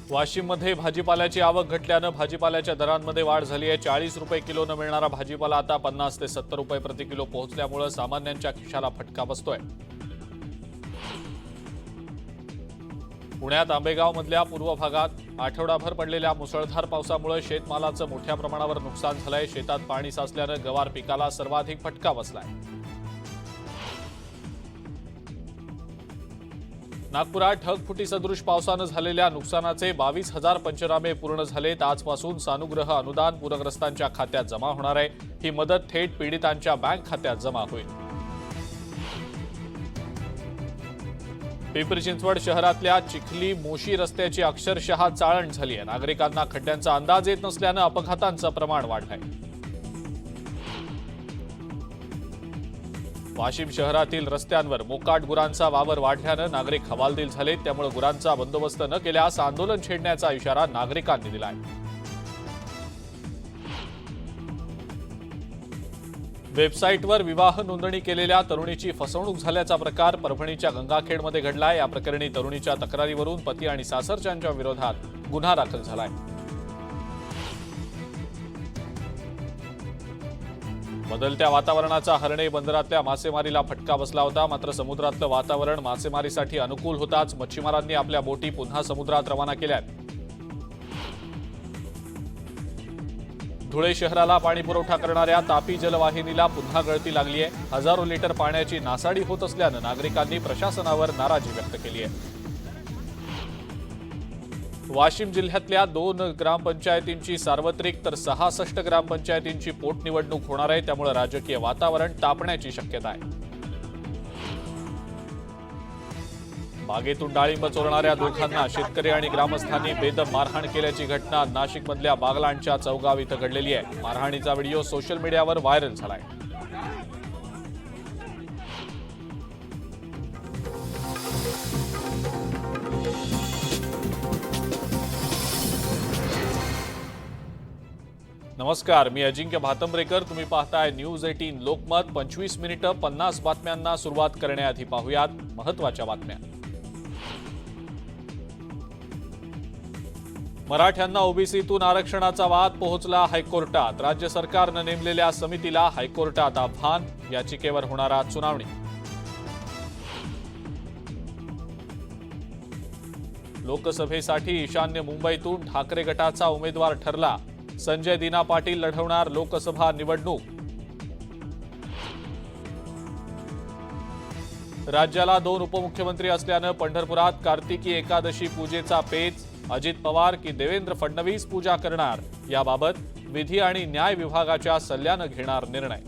वाशिममध्ये भाजीपाल्याची आवक घटल्यानं भाजीपाल्याच्या दरांमध्ये वाढ झाली आहे। 40 रुपये किलोनं मिळणारा भाजीपाला आता 50 ते 70 रुपये प्रति किलो पोहोचल्यामुळे सामान्यांच्या खिशाला फटका बसतोय। पुण्यात आंबेगावमधल्या पूर्व भागात आठवडाभर पडलेल्या मुसळधार पावसामुळे शेतमालाचं मोठ्या प्रमाणावर नुकसान झालंय। शेतात पाणी साचल्यानं गवार पिकाला सर्वाधिक फटका बसलाय। नागपुरात ढगफुटी सदृश पावसानं झालेल्या नुकसानाचे 22,000 पंचनामे पूर्ण झालेत। आजपासून सानुग्रह अनुदान पूरग्रस्तांच्या खात्यात जमा होणार आहे। ही मदत थेट पीडितांच्या बँक खात्यात जमा होईल। पिंपरी चिंचवड शहरातल्या चिखली मोशी रस्त्याची अक्षरशः चाळण झाली आहे। नागरिकांना खड्ड्यांचा अंदाज येत नसल्यानं अपघातांचं प्रमाण वाढलंय। वाशिम शहरातील रस्त्यांवर मोकाट गुरांचा वावर वाढल्यानं नागरिक हवालदिल झाले। त्यामुळे गुरांचा बंदोबस्त न केल्यास आंदोलन छेडण्याचा इशारा नागरिकांनी दिलाय। वेबसाईटवर विवाह नोंदणी केलेल्या तरुणीची फसवणूक झाल्याचा प्रकार परभणीच्या गंगाखेडमध्ये घडलाय। या प्रकरणी तरुणीच्या तक्रारीवरून पती आणि सासरच्यांच्या विरोधात गुन्हा दाखल झालाय। बदलत्या वातावरणाचा हर्णे बंदरातल्या मासेमारीला फटका बसला होता। मात्र समुद्रातलं वातावरण मासेमारीसाठी अनुकूल होताच मच्छीमारांनी आपल्या बोटी पुन्हा समुद्रात रवाना केल्यात। धुळे शहराला पाणी पुरवठा करणाऱ्या तापी जलवाहिनीला पुन्हा गळती लागली आहे। हजारो लिटर पाण्याची नासाडी होत असल्यानं नागरिकांनी प्रशासनावर नाराजी व्यक्त केली आहे। वाशिम जिल्ह्यातल्या 2 ग्रामपंचायतींची सार्वत्रिक तर 66 ग्रामपंचायतींची पोटनिवडणूक होणार आहे। त्यामुळे राजकीय वातावरण तापण्याची शक्यता आहे। बागेतून डाळिंब चोरणाऱ्या दोघांना शेतकरी आणि ग्रामस्थांनी बेदम मारहाण केल्याची घटना नाशिकमधल्या बागलाणच्या चौगाव इथं घडलेली आहे। मारहाणीचा व्हिडिओ सोशल मीडियावर व्हायरल झालाय। नमस्कार, मी अजिंक्य भातंब्रेकर। तुम्ही पाहताय न्यूज 18 लोकमत। 25 मिनिटं 50 बातम्यांना सुरुवात करण्याआधी पाहूयात महत्त्वाच्या बातम्या। मराठ्यांना ओबीसीतून आरक्षणाचा वाद पोहोचला हायकोर्टात। राज्य सरकारनं नेमलेल्या समितीला हायकोर्टात आव्हान। याचिकेवर होणार आज सुनावणी। लोकसभेसाठी ईशान्य मुंबईतून ठाकरे गटाचा उमेदवार ठरला। संजय दिना पाटील लढवणार लोकसभा निवडणूक। राज्याला 2 उपमुख्यमंत्री असल्यानं पंढरपुरात कार्तिकी एकादशी पूजेचा पेच। अजित पवार की देवेंद्र फडणवीस पूजा करणार, याबाबत विधी आणि न्याय विभागाच्या सल्ल्यानं घेणार निर्णय।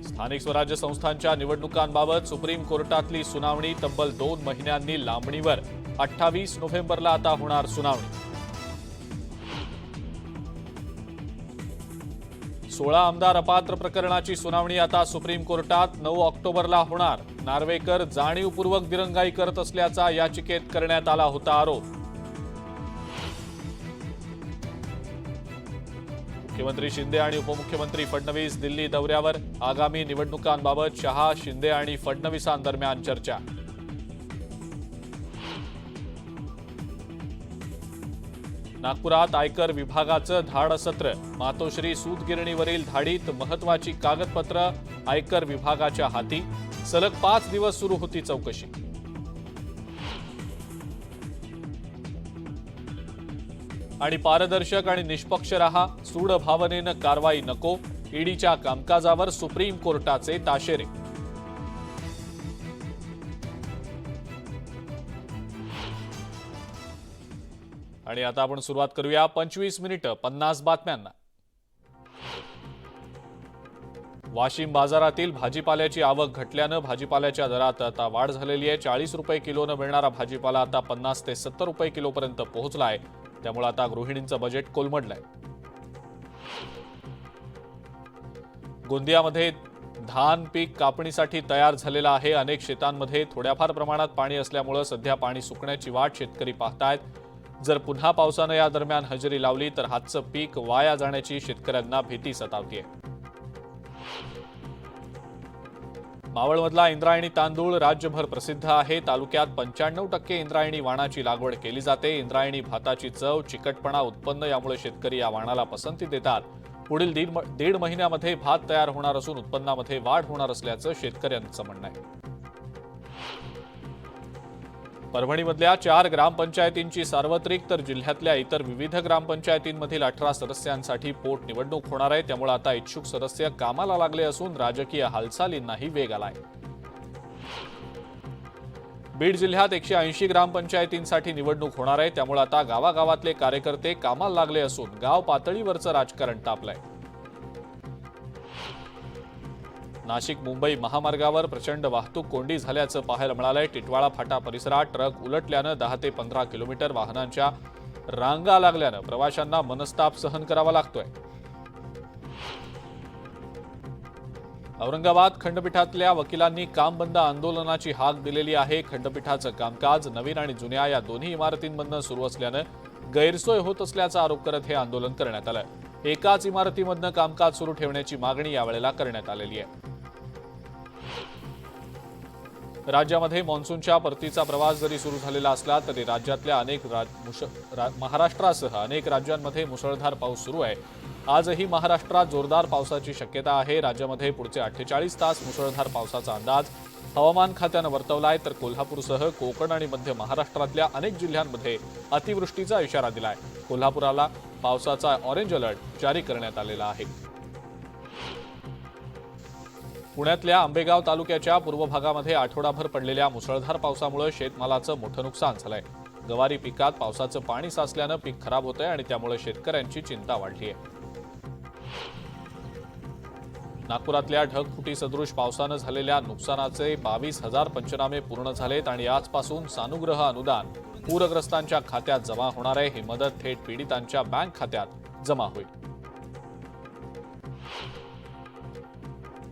स्थानिक स्वराज्य संस्थांच्या निवडणुकांबाबत सुप्रीम कोर्टातली सुनावणी तब्बल 2 महिन्यांनी लांबणीवर। 28 नोव्हेंबरला आता होणार सुनावणी। 16 आमदार अपात्र प्रकरणाची सुनावणी आता सुप्रीम कोर्टात 9 ऑक्टोबरला होणार। नार्वेकर जाणीवपूर्वक दिरंगाई करत असल्याचा याचिकेत करण्यात आला होता आरोप। मुख्यमंत्री शिंदे आणि उपमुख्यमंत्री फडणवीस दिल्ली दौऱ्यावर। आगामी निवडणुकांबाबत शहा, शिंदे आणि फडणवीसांदरम्यान चर्चा। नागपुरात आयकर विभागाचं धाडसत्र। मातोश्री सूतगिरणीवरील धाडीत महत्वाची कागदपत्र आयकर विभागाच्या हाती। सलग 5 दिवस सुरू होती चौकशी। आणि पारदर्शक आणि निष्पक्ष रहा, सूड भावनेनं कारवाई नको। ईडीच्या कामकाजावर सुप्रीम कोर्टाचे ताशेरे। आणि आता आपण सुरुवात करूया 25 मिनिटं 50 बातम्यांना। वाशिम बाजारातील भाजीपाल्याची आवक घटल्यानं भाजीपाल्याच्या दरात आता वाढ झालेली आहे। 40 रुपये किलोनं मिळणारा भाजीपाला आता 50 ते 70 रुपये किलोपर्यंत पोहोचलाय। त्यामुळे आता गृहिणींचं बजेट कोलमडलंय। गोंदियामध्ये धान पीक कापणीसाठी तयार झालेलं आहे। अनेक शेतांमध्ये थोड्याफार प्रमाणात पाणी असल्यामुळे सध्या पाणी सुकण्याची वाट शेतकरी पाहतायत। जर पुन्हा पावसानं या दरम्यान हजेरी लावली तर हातचं पीक वाया जाण्याची शेतकऱ्यांना भीती सतावतीये। मावळमधला इंद्रायणी तांदूळ राज्यभर प्रसिद्ध आहे. तालुक्यात 95% इंद्रायणी वाणाची लागवड केली जाते. इंद्रायणी भाताची चव, चिकटपणा, उत्पन्न यामुळे शेतकरी या वाणाला पसंती देतात. पुढील दीड महिन्यामध्ये भात तयार होणार असून उत्पन्नामध्ये वाढ होणार असल्याचं शेतकऱ्यांचं म्हणणं आहे. परभणीमधल्या 4 ग्रामपंचायतींची सार्वत्रिक तर जिल्ह्यातल्या इतर विविध ग्रामपंचायतींमधील 18 सदस्यांसाठी पोटनिवडणूक होणार आहे. त्यामुळे आता इच्छुक सदस्य कामाला लागले असून राजकीय हालचालींनाही वेग आलाय. बीड जिल्ह्यात 180 ग्रामपंचायतींसाठी निवडणूक होणार आहे. त्यामुळे आता गावागावातले कार्यकर्ते कामाला लागले असून गाव पातळीवरचं राजकारण तापलंय. नाशिक मुंबई महामार्गावर प्रचंड वाहतूक कोंडी झाल्याचं पाहायला मिळालंय. टिटवाळा फाटा परिसरात ट्रक उलटल्यानं 10 ते 15 किलोमीटर वाहनांच्या रांगा लागल्यानं प्रवाशांना मनस्ताप सहन करावा लागतोय. औरंगाबाद खंडपीठातल्या वकिलांनी काम बंद आंदोलनाची हाक दिलेली आहे. खंडपीठाचं कामकाज नवीन आणि जुन्या या दोन्ही इमारतींमधनं सुरू असल्यानं गैरसोय होत असल्याचा आरोप करत हे आंदोलन करण्यात आलं. एकाच इमारतीमधनं कामकाज सुरू ठेवण्याची मागणी यावेळेला करण्यात आलेली आहे. राज्यामध्ये मान्सूनच्या परतीचा प्रवास जरी सुरू झालेला असला तरी राज्यातल्या महाराष्ट्रासह अनेक राज्यांमध्ये मुसळधार पाऊस सुरू आहे. आजही महाराष्ट्रात जोरदार पावसाची शक्यता आहे. राज्यामध्ये पुढचे 48 तास मुसळधार पावसाचा अंदाज हवामान खात्यानं वर्तवलाय. तर कोल्हापूरसह कोकण आणि मध्य महाराष्ट्रातल्या अनेक जिल्ह्यांमध्ये अतिवृष्टीचा इशारा दिलाय. कोल्हापुराला पावसाचा ऑरेंज अलर्ट जारी करण्यात आलेला आहे. पुण्यातल्या आंबेगाव तालुक्याच्या पूर्व भागामध्ये आठवडाभर पडलेल्या मुसळधार पावसामुळे शेतमालाचं मोठं नुकसान झालंय. गवारी पिकात पावसाचं पाणी साचल्यानं पीक खराब होतंय आणि त्यामुळे शेतकऱ्यांची चिंता वाढली आहे. नागपुरातल्या ढगफुटी सदृश पावसानं झालेल्या नुकसानाचे 22,000 पंचनामे पूर्ण झालेत आणि आजपासून सानुग्रह अनुदान पूरग्रस्तांच्या खात्यात जमा होणार आहे. ही मदत थेट पीडितांच्या बँक खात्यात जमा होईल.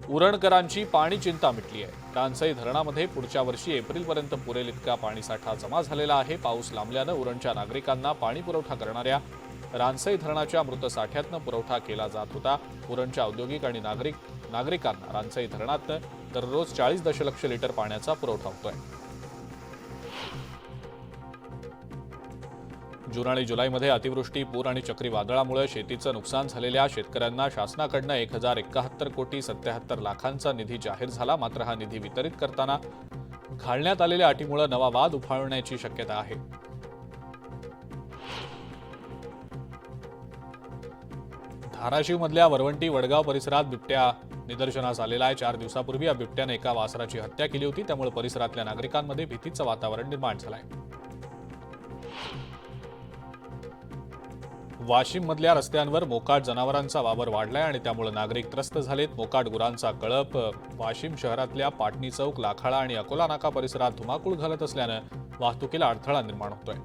उरणकरांची पाणी चिंता मिटली आहे. रानसई धरणामध्ये पुढच्या वर्षी एप्रिलपर्यंत पुरेल इतका पाणीसाठा जमा झालेला आहे. पाऊस लांबल्यानं उरणच्या नागरिकांना पाणी पुरवठा करणाऱ्या रानसई धरणाच्या मृत साठ्यातनं पुरवठा केला जात होता. उरणच्या औद्योगिक आणि नागरिकांना रानसई धरणातनं दररोज 40 दशलक्ष लिटर पाण्याचा पुरवठा होतोय. जून आणि जुलैमध्ये अतिवृष्टी, पूर आणि चक्रीवादळामुळे शेतीचं नुकसान झालेल्या शेतकऱ्यांना शासनाकडनं 1071 कोटी 77 लाखांचा निधी जाहीर झाला. मात्र हा निधी वितरित करताना घालण्यात आलेल्या अटीमुळे नवा वाद उफाळण्याची शक्यता आहे. धाराशिवमधल्या वरवंटी वडगाव परिसरात बिबट्या निदर्शनास आलेला आहे. 4 दिवसापूर्वी या बिबट्याने एका वासराची हत्या केली होती. त्यामुळे परिसरातल्या नागरिकांमध्ये भीतीचं वातावरण निर्माण झालंय. वाशिममधल्या रस्त्यांवर मोकाट जनावरांचा वावर वाढलाय आणि त्यामुळे नागरिक त्रस्त झालेत. मोकाट गुरांचा कळप वाशिम शहरातल्या पाटणी चौक, लाखाळा आणि अकोला नाका परिसरात धुमाकूळ घालत असल्यानं वाहतुकीला अडथळा निर्माण होतोय.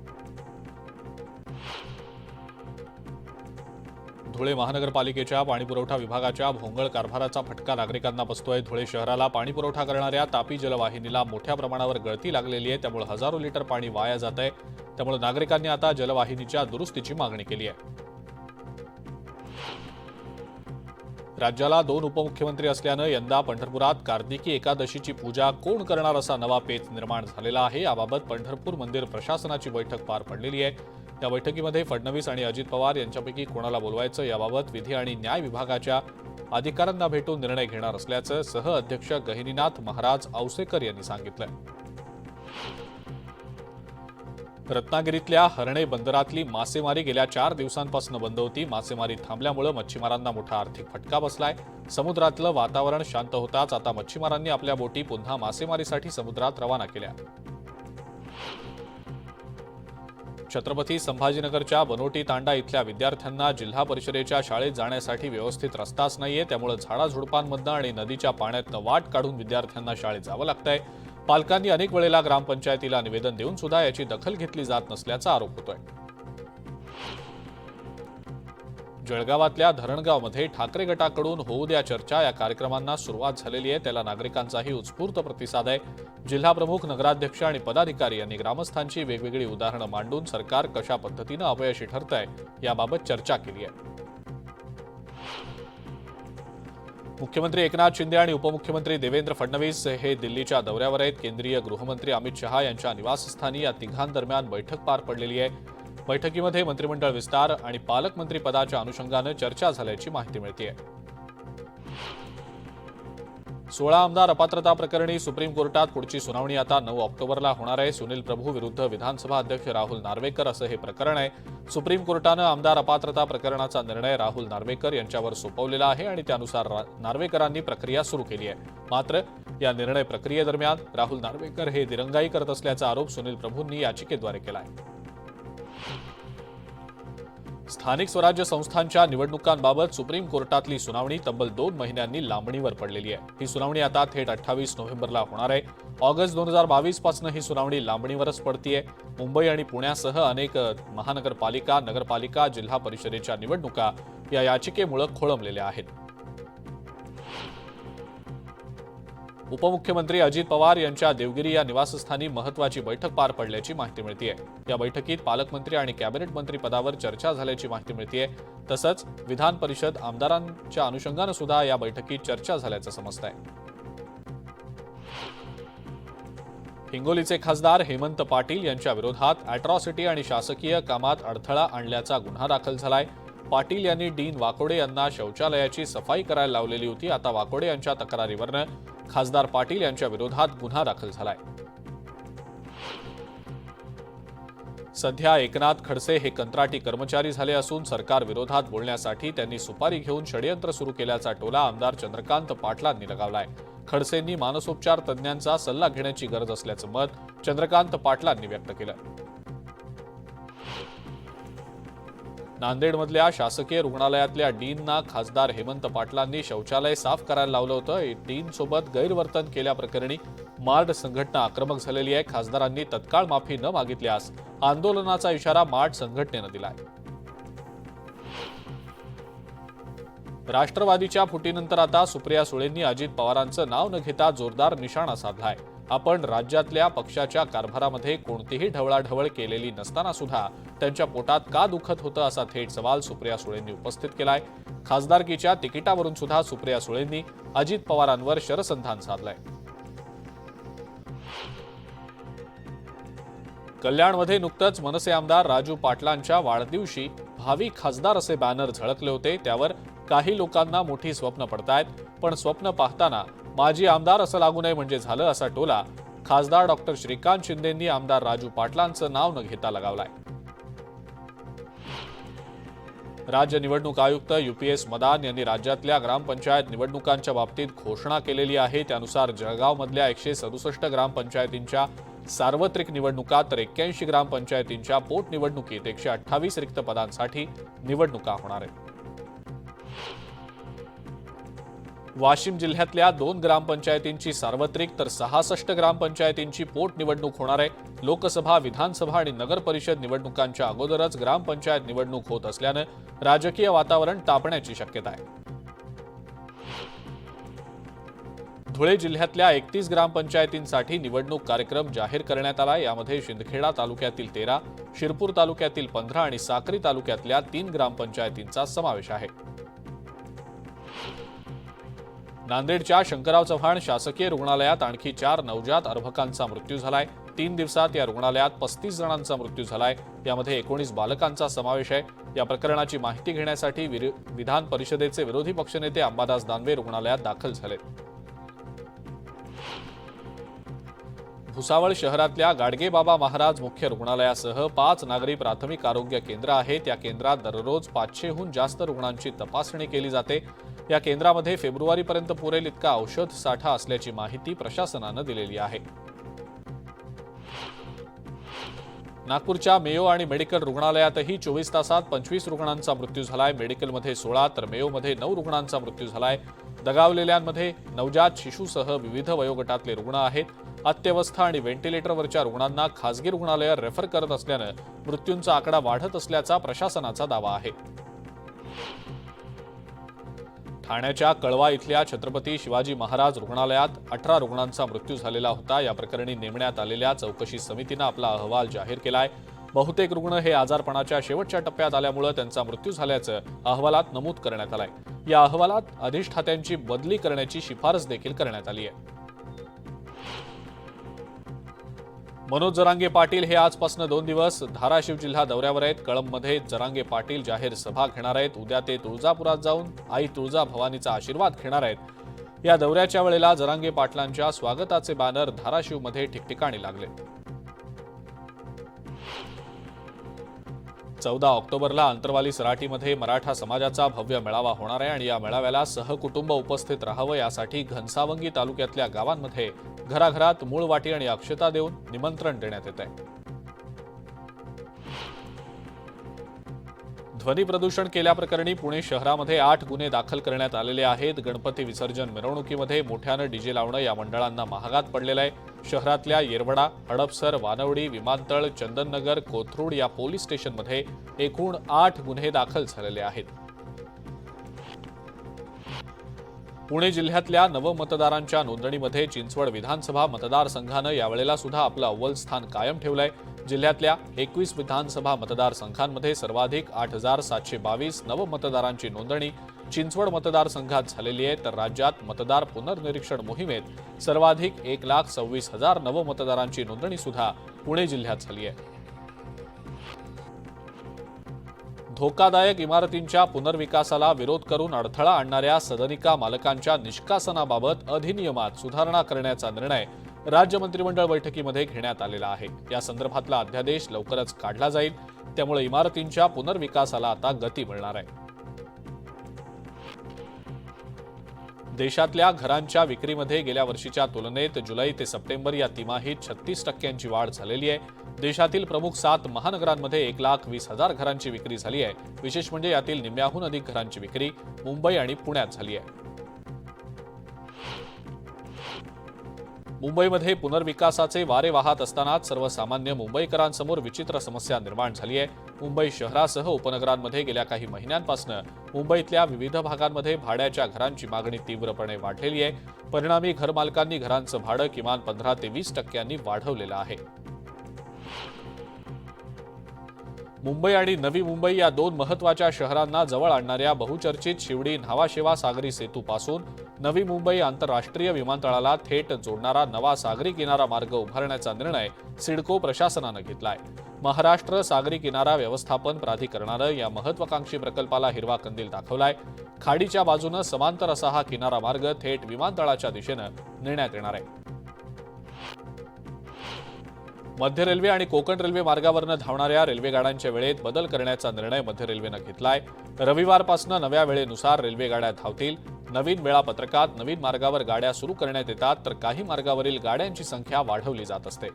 धुळे महानगरपालिकेच्या पाणीपुरवठा विभागाच्या भोंगळ कारभाराचा फटका नागरिकांना बसतोय. धुळे शहराला पाणीपुरवठा करणाऱ्या तापी जलवाहिनीला मोठ्या प्रमाणावर गळती लागलेली आहे. त्यामुळे हजारो लिटर पाणी वाया जात आहे. त्यामुळे नागरिकांनी आता जलवाहिनीच्या दुरुस्तीची मागणी केली आहे. राज्याला 2 उपमुख्यमंत्री असल्यानं यंदा पंढरपुरात कार्तिकी एकादशीची पूजा कोण करणार असा नवा पेच निर्माण झालेला आहे. याबाबत पंढरपूर मंदिर प्रशासनाची बैठक पार पडलेली आहे. त्या बैठकीमध्ये फडणवीस आणि अजित पवार यांच्यापैकी कोणाला बोलवायचं याबाबत विधी आणि न्याय विभागाच्या अधिकाऱ्यांना भेटून निर्णय घेणार असल्याचं सहअध्यक्ष गहिनीनाथ महाराज औसेकर यांनी सांगितलं. रत्नागिरीतल्या हर्णे बंदरातली मासेमारी गेल्या 4 दिवसांपासून बंद होती. मासेमारी थांबल्यामुळे मच्छीमारांना मोठा आर्थिक फटका बसलाय. समुद्रातलं वातावरण शांत होताच आता मच्छीमारांनी आपल्या बोटी पुन्हा मासेमारीसाठी समुद्रात रवाना केल्या. छत्रपती संभाजीनगरच्या बनोटी तांडा इथल्या विद्यार्थ्यांना जिल्हा परिषदेच्या शाळेत जाण्यासाठी व्यवस्थित रस्ताच नाहीये. त्यामुळे झाडाझुडपांमधनं आणि नदीच्या पाण्यातनं वाट काढून विद्यार्थ्यांना शाळेत जावं लागतंय. पालकांनी अनेक वेळेला ग्रामपंचायतीला निवेदन देऊन सुद्धा याची दखल घेतली जात नसल्याचा आरोप होतोय. जळगावातल्या धरणगावमध्ये ठाकरे गटाकडून होऊ द्या चर्चा या कार्यक्रमांना सुरुवात झालेली आहे. त्याला नागरिकांचाही उत्स्फूर्त प्रतिसाद आहे. जिल्हाप्रमुख, नगराध्यक्ष आणि पदाधिकारी यांनी ग्रामस्थांची वेगवेगळी उदाहरणं मांडून सरकार कशा पद्धतीनं अपयशी ठरतंय याबाबत चर्चा केली आहे. मुख्यमंत्री एकनाथ शिंदे आणि उपमुख्यमंत्री देवेंद्र फडणवीस हे दिल्लीच्या दौऱ्यावर आहेत। केंद्रीय गृहमंत्री अमित शहा यांच्या निवासस्थानी या तिघांदरम्यान बैठक पार पडलेली आहे। बैठकीमध्ये मंत्रिमंडळ विस्तार आणि पालकमंत्री पदाच्या अनुषंगानं चर्चा झाल्याची माहिती मिळतेय। 16 आमदार अपात्रता प्रकरणी सुप्रीम कोर्टात पुढची सुनावणी आता 9 ऑक्टोबरला होणार आहे। सुनील प्रभू विरुद्ध विधानसभा अध्यक्ष राहुल नार्वेकर असं हे प्रकरण आहे। सुप्रीम कोर्टानं आमदार अपात्रता प्रकरणाचा निर्णय राहुल नार्वेकर यांच्यावर सोपवलेला आहे आणि त्यानुसार नार्वेकरांनी प्रक्रिया सुरू केली आहे। मात्र या निर्णय प्रक्रियेदरम्यान राहुल नार्वेकर हे दिरंगाई करत असल्याचा आरोप सुनील प्रभूंनी याचिकेद्वारे केला आहे। स्थानिक स्वराज्य संस्थांच्या निवडणुकांबाबत सुप्रीम कोर्टातली सुनावणी तब्बल 2 महिन्यांनी लांबणीवर पडलेली आहे। ही सुनावणी आता थेट 28 नोव्हेंबरला होणार आहे। ऑगस्ट 2022 पासून ही सुनावणी लांबणीवरच पडतीये। मुंबई आणि पुण्यासह अनेक महानगरपालिका, नगरपालिका, जिल्हा परिषदेच्या निवडणुका या याचिकेमुळे खोळंबलेल्या आहेत। उपमुख्यमंत्री अजित पवार यांच्या देवगिरी या निवासस्थानी महत्वाची बैठक पार पडल्याची माहिती मिळतेय। या बैठकीत पालकमंत्री आणि कॅबिनेट मंत्री पदावर चर्चा झाल्याची माहिती मिळतेय। तसंच विधान परिषद आमदारांच्या अनुषंगानं सुद्धा या बैठकीत चर्चा झाल्याचं समजतंय। हिंगोलीचे खासदार हेमंत पाटील यांच्या विरोधात अॅट्रॉसिटी आणि शासकीय कामात अडथळा आणल्याचा गुन्हा दाखल झालाय। पाटील यांनी डीन वाकोडे यांना शौचालयाची सफाई करायला लावलेली होती। आता वाकोडे यांच्या तक्रारीवरनं खासदार पाटील यांच्या विरोधात गुन्हा दाखल झालाय। सध्या एकनाथ खडसे हे कंत्राटी कर्मचारी झाले असून सरकार विरोधात बोलण्यासाठी त्यांनी सुपारी घेऊन षडयंत्र सुरू केल्याचा टोला आमदार चंद्रकांत पाटलांनी लगावलाय। खडसेंनी मानसोपचार तज्ज्ञांचा सल्ला घेण्याची गरज असल्याचं मत चंद्रकांत पाटलांनी व्यक्त केलं। नांदेडमधल्या शासकीय रुग्णालयातल्या डीनना खासदार हेमंत पाटलांनी शौचालय साफ करायला लावलं होतं। डीनसोबत गैरवर्तन केल्याप्रकरणी मार्ड संघटना आक्रमक झालेली आहे। खासदारांनी तत्काळ माफी न मागितल्यास आंदोलनाचा इशारा मार्ड संघटनेनं दिलाय। राष्ट्रवादीच्या फुटीनंतर आता सुप्रिया सुळेंनी अजित पवारांचं नाव न घेता जोरदार निशाणा साधलाय। आपण राज्यातल्या पक्षाच्या कारभारामध्ये कोणतीही ढवळाढवळ केलेली नसताना सुद्धा त्यांच्या पोटात का दुखत होतं असा थेट सवाल सुप्रिया सुळेंनी उपस्थित केलाय। खासदारकीच्या तिकिटावरून सुद्धा सुप्रिया सुळेंनी अजित पवारांवर शरसंधान साधलंय। कल्याणमध्ये नुकतंच मनसे आमदार राजू पाटलांच्या वाढदिवशी भावी खासदार असे बॅनर झळकले होते। त्यावर काही लोकांना मोठी स्वप्न पडतायत, पण स्वप्न पाहताना माजी आमदार असं लागू नये म्हणजे झालं असा टोला खासदार डॉक्टर श्रीकांत शिंदेंनी आमदार राजू पाटलांचं नाव न घेता लगावलाय। राज्य निवडणूक आयुक्त UPS मदान यांनी राज्यातल्या ग्रामपंचायत निवडणुकांच्या बाबतीत घोषणा केलेली आहे। त्यानुसार जळगावमधल्या 167 ग्रामपंचायतींच्या सार्वत्रिक निवडणुका तर 81 ग्रामपंचायतींच्या पोटनिवडणुकीत 128 रिक्त पदांसाठी निवडणुका होणार आहेत। वाशिम जिल्ह्यातल्या 2 ग्रामपंचायतींची सार्वत्रिक तर 66 ग्रामपंचायतींची पोटनिवडणूक होणार आहे। लोकसभा, विधानसभा आणि नगर परिषद निवडणुकांच्या अगोदरच ग्रामपंचायत निवडणूक होत असल्यानं राजकीय वातावरण तापण्याची शक्यता आहे। धुळे जिल्ह्यातल्या 31 ग्रामपंचायतींसाठी निवडणूक कार्यक्रम जाहीर करण्यात आला। यामध्ये शिंदखेडा तालुक्यातील 13, शिरपूर तालुक्यातील 15 आणि साक्री तालुक्यातल्या 3 ग्रामपंचायतींचा समावेश आहे। नांदेडच्या शंकरराव चव्हाण शासकीय रुग्णालयात आणखी 4 नवजात अर्भकांचा मृत्यू झालाय। 3 दिवसात या रुग्णालयात 35 जणांचा मृत्यू झालाय। यामध्ये 19 बालकांचा समावेश आहे। या प्रकरणाची माहिती घेण्यासाठी विधान परिषदेचे विरोधी पक्षनेते अंबादास दानवे रुग्णालयात दाखल झाले। भुसावळ शहरातल्या गाडगेबाबा महाराज मुख्य रुग्णालयासह 5 नागरी प्राथमिक आरोग्य केंद्र आहेत। या केंद्रात दररोज 500हून जास्त रुग्णांची तपासणी केली जाते। या केंद्रामध्ये फेब्रुवारीपर्यंत पुरेल इतका औषध साठा असल्याची माहिती प्रशासनानं दिलेली आहे। नागपूरच्या मेयो आणि मेडिकल रुग्णालयातही 24 तासात 25 रुग्णांचा मृत्यू झालाय। मेडिकलमध्ये 16 तर मेयोमध्ये 9 रुग्णांचा मृत्यू झालाय। दगावलेल्यांमध्ये नवजात शिशूसह विविध वयोगटातले रुग्ण आहेत। अत्यवस्था आणि व्हेंटिलेटरवरच्या रुग्णांना खासगी रुग्णालयात रेफर करत असल्यानं मृत्यूंचा आकडा वाढत असल्याचा प्रशासनाचा दावा आहे। ठाण्याच्या कळवा इथल्या छत्रपती शिवाजी महाराज रुग्णालयात 18 रुग्णांचा मृत्यू झालेला होता। या प्रकरणी नेमण्यात आलेल्या चौकशी समितीनं आपला अहवाल जाहीर केलाय। बहुतेक रुग्ण हे आजारपणाच्या शेवटच्या टप्प्यात आल्यामुळे त्यांचा मृत्यू झाल्याचं अहवालात नमूद करण्यात आलंय. या अहवालात अधिष्ठात्यांची बदली करण्याची शिफारस देखील करण्यात आली आहे. मनोज जरांगे पाटील हे आजपासून 2 दिवस धाराशिव जिल्हा दौऱ्यावर आहेत. कळंबमध्ये जरांगे पाटील जाहीर सभा घेणार आहेत. उद्या ते तुळजापुरात जाऊन आई तुळजाभवानीचा आशीर्वाद घेणार आहेत. या दौऱ्याच्या वेळेला जरांगे पाटलांच्या स्वागताचे बॅनर धाराशिवमध्ये ठिकठिकाणी लागले. 14 ऑक्टोबरला अंतरवाली सराटीमध्ये मराठा समाजाचा भव्य मेळावा होणार आहे आणि या मेळाव्याला सहकुटुंब उपस्थित राहावं यासाठी घनसावंगी तालुक्यातल्या गावांमध्ये घराघरात मूळ वाटी आणि अक्षता देऊन निमंत्रण देण्यात येत आहे. ध्वनी प्रदूषण केल्याप्रकरणी पुणे शहरामध्ये 8 गुन्हे दाखल करण्यात आलेले आहेत. गणपती विसर्जन मिरवणुकीमध्ये मोठ्यानं डीजे लावणं या मंडळांना महागात पडलेलं आहे. शहरातल्या येरवडा, हडपसर, वानवडी, विमानतळ, चंदननगर, कोथरूड या पोलीस स्टेशनमध्ये एकूण 8 गुन्हे दाखल झालेले आहेत. पुणे जिल्ह्यातल्या नवमतदारांच्या नोंदणीमध्ये चिंचवड विधानसभा मतदारसंघानं यावेळेला सुद्धा आपलं अव्वल स्थान कायम ठेवलंय. जिल्ह्यातल्या 21 विधानसभा मतदारसंघांमध्ये सर्वाधिक 8,722 नवमतदारांची नोंदणी चिंचवड मतदारसंघात झालेली आहे. तर राज्यात मतदार पुनर्निरीक्षण मोहिमेत सर्वाधिक 1,26,000 नवमतदारांची नोंदणी सुद्धा पुणे जिल्ह्यात झाली आहे. धोकादायक इमारतींच्या पुनर्विकासाला विरोध करून अडथळा आणणाऱ्या सदनिका मालकांच्या निष्कासनाबाबत अधिनियमात सुधारणा करण्याचा निर्णय राज्य मंत्रिमंडळ बैठकीमध्ये घेण्यात आलेला आहे. या संदर्भातला अध्यादेश लवकरच काढला जाईल. त्यामुळे इमारतींच्या पुनर्विकासाला आता गती मिळणार आहे. देशातल्या घरांच्या विक्रीमध्ये गेल्या वर्षीच्या तुलनेत जुलै ते सप्टेंबर या तिमाहीत 36% वाढ झालेली आहे. देशातील प्रमुख 7 महानगरांमध्ये 1,20,000 घरांची विक्री झाली आहे. विशेष म्हणजे यातील निम्म्याहून अधिक घरांची विक्री मुंबई आणि पुण्यात झाली आहे. मुंबईमध्ये पुनर्विकासाचे वारे वाहत असतानाच सर्वसामान्य मुंबईकरांसमोर विचित्र समस्या निर्माण झाली आहे. मुंबई शहरासह उपनगरांमध्ये गेल्या काही महिन्यांपासून मुंबईतल्या विविध भागांमध्ये भाड्याच्या घरांची मागणी तीव्रपणे वाढलेली आहे. परिणामी घरमालकांनी घरांचं भाडं किमान 15 ते 20% वाढवलेलं आहे. मुंबई आणि नवी मुंबई या 2 महत्त्वाच्या शहरांना जवळ आणणाऱ्या बहुचर्चित शिवडी न्हावाशेवा सागरी सेतूपासून नवी मुंबई आंतरराष्ट्रीय विमानतळाला थेट जोडणारा नवा सागरी किनारा मार्ग उभारण्याचा निर्णय सिडको प्रशासनानं घेतलाय. महाराष्ट्र सागरी किनारा व्यवस्थापन प्राधिकरणानं या महत्त्वाकांक्षी प्रकल्पाला हिरवा कंदील दाखवलाय. खाडीच्या बाजूनं समांतर असा हा किनारा मार्ग थेट विमानतळाच्या दिशेनं नेण्यात येणार आहे. मध्य रेल्वे आणि कोकण रेल्वे मार्गावरनं धावणाऱ्या रेल्वेगाड्यांच्या वेळेत बदल करण्याचा निर्णय मध्य रेल्वेनं घेतलाय. रविवारपासून नव्या वेळेनुसार रेल्वेगाड्या धावतील. नवीन वेळापत्रकात नवीन मार्गावर गाड्या सुरू करण्यात येतात, तर काही मार्गावरील गाड्यांची संख्या वाढवली जात असते.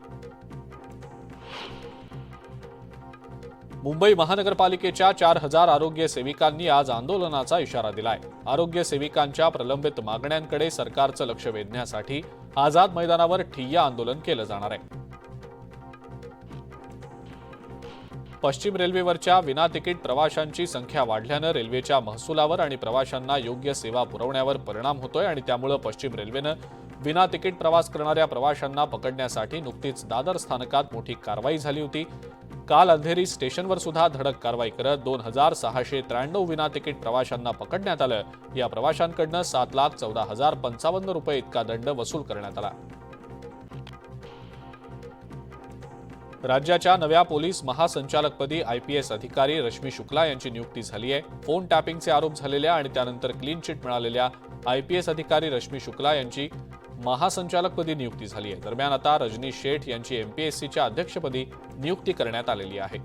मुंबई महानगरपालिकेच्या 4,000 आरोग्य सेविकांनी आज आंदोलनाचा इशारा दिलाय. आरोग्य सेविकांच्या प्रलंबित मागण्यांकडे सरकारचं लक्ष वेधण्यासाठी आझाद मैदानावर ठिय्या आंदोलन केलं जाणार आहे. पश्चिम रेल्वेवरच्या विना तिकीट प्रवाशांची संख्या वाढल्यानं रेल्वेच्या महसुलावर आणि प्रवाशांना योग्य सेवा पुरवण्यावर परिणाम होतोय आणि त्यामुळे पश्चिम रेल्वेनं विना तिकीट प्रवास करणाऱ्या प्रवाशांना पकडण्यासाठी नुकतीच दादर स्थानकात मोठी कारवाई झाली होती. काल अंधेरी स्टेशनवर सुद्धा धडक कारवाई करत 2,693 विना तिकीट प्रवाशांना पकडण्यात आलं. या प्रवाशांकडनं 7,14,055 रुपये इतका दंड वसूल करण्यात आला. राज्याच्या नव्या पोलीस महासंचालकपदी IPS अधिकारी रश्मी शुक्ला यांची नियुक्ती झाली आहे. फोन टॅपिंगचे आरोप झालेल्या आणि त्यानंतर क्लीन चिट मिळालेल्या IPS अधिकारी रश्मी शुक्ला यांची महासंचालकपदी नियुक्ती झाली आहे. दरम्यान आता रजनीश शेठ यांची MPSCच्या अध्यक्षपदी नियुक्ती करण्यात आलेली आहे.